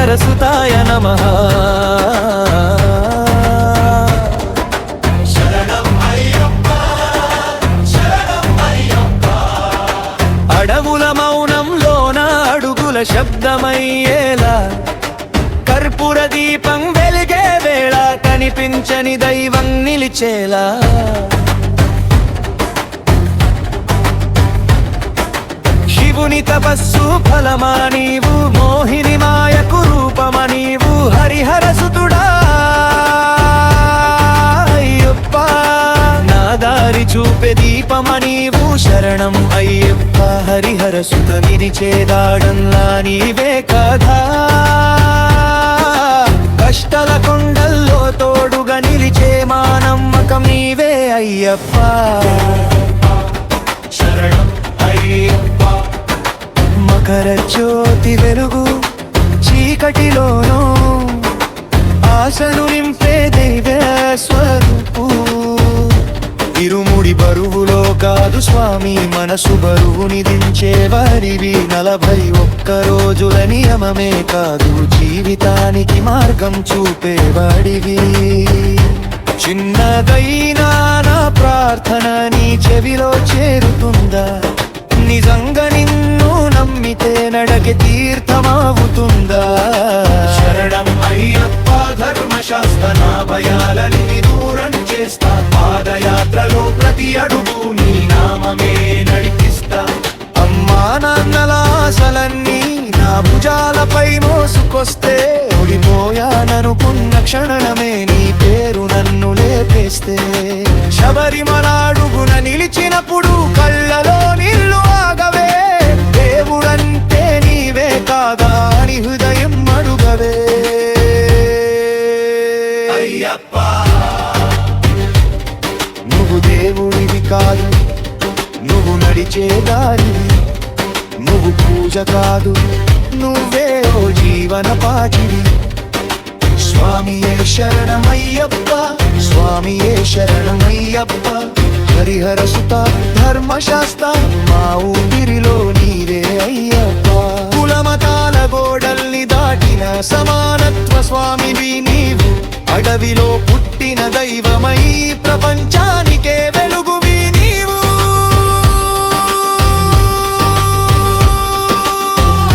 హరిహరసుతాయ నమః. అడవుల మౌనంలోన అడుగుల శబ్దమయ్యేలా కర్పూర దీపం వెలిగే వేళ కనిపించని దైవం నిలిచేలా శివుని తపస్సు ఫలమా నీవు, మోహిని మాయకు రూపమా నీవు, హరిహరసుతుడా అయ్యప్ప. నా దారి చూపే దీపమా నీవు, శరణం అయ్యప్ప. హరిహరసుత నిలిచేదాడంలా నీవే కదా, కష్టాల కొండల్లో తోడుగా నిలిచే మా నమ్మకం నీవే అయ్యప్ప. శరణం అయ్యప్ప. మకర జ్యోతి వెలుగు చీకటిలోనూ ఆశను నింపే దైవ స్వరూపు. ఇరుముడి బరువులో కాదు స్వామి, మనసు బరువుని దించే వారివి. 41 రోజుల నియమమే కాదు, జీవితానికి మార్గం చూపేవాడివి. చిన్నదైనా నా ప్రార్థన నీ చెవిలో చేరుతుందా, నిజంగా నిన్ను నమ్మితే నడకి తీర్థమవుతుందా. శరణం అయ్యప్ప. ధర్మశాస్త్ర నా భయాలని దూరం చేస్తా, పాదయాత్రలో ప్రతి అడుగు నీ నామమే నడిపిస్తా. అమ్మా నాన్నల ఆశలన్నీ నా భుజాలపై మోసుకొస్తే, ఓడిపోయాననుకున్న క్షణమే నీ పేరు నన్ను లేపేస్తే, శబరిమల అడుగున నిలిచినప్పుడు కళ్ళలో నీళ్లు ఆగవే. దేవుడంటే నీవే కాదా అని హృదయం అడుగవే అయ్యప్ప. నువ్వు దేవుడివి కాదు, నువ్వు నడిచే దారి, నువ్వు పూజ కాదు, నువ్వే ఓ జీవన పాచివి. స్వామియే శరణమయ్యప్ప, స్వామియే శరణమయ్యప్ప. హరిహరసుత ధర్మశాస్త్ర మా ఊపిరిలో నీవే అయ్యప్ప. కులమతాల గోడల్ని దాటిన సమానత్వ స్వామివి నీవు, అడవిలో పుట్టిన దైవమై ప్రపంచానికే వెలుగువి నీవు.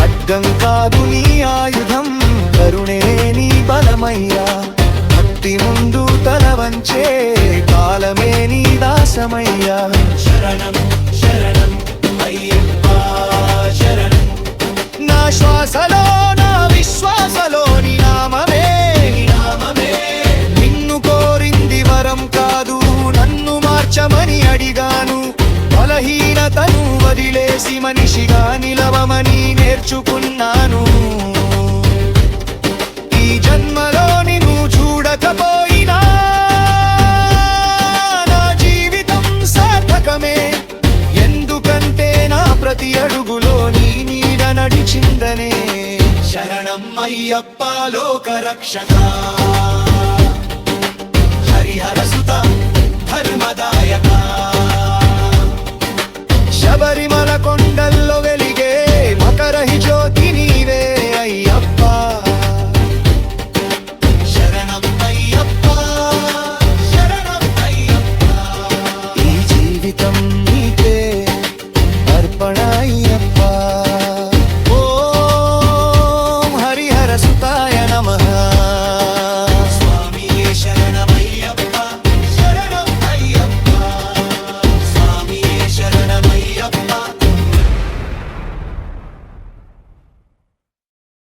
అడ్డం కాదు నీ ఆయుధం, కరుణే నీ బలమయ్యా. భక్తి ముందు తల వంచే కాలమే నీ దాసమయ్యా. శరణం శరణం అయ్యప్ప శరణం. నా శ్వాసలో నా విశ్వాసలో నీ నామమే, నీ నామమే. నిన్ను కోరింది వరం కాదు, నన్ను మార్చమని అడిగాను. బలహీనతను వదిలేసి మనిషిగా నిలవమని నేర్చుకున్నాను. ఈ జన్మలో నిన్ను చూడకపోయినా నా జీవితం సార్థకమే. ఎందుకంటే నా ప్రతి అడుగులో నీ నీడ నడిచిందనే. శరణం అయ్యప్ప లోకరక్షక, హరిహరసుత ధర్మదాయక. శబరిమల కొండల్లో వెలి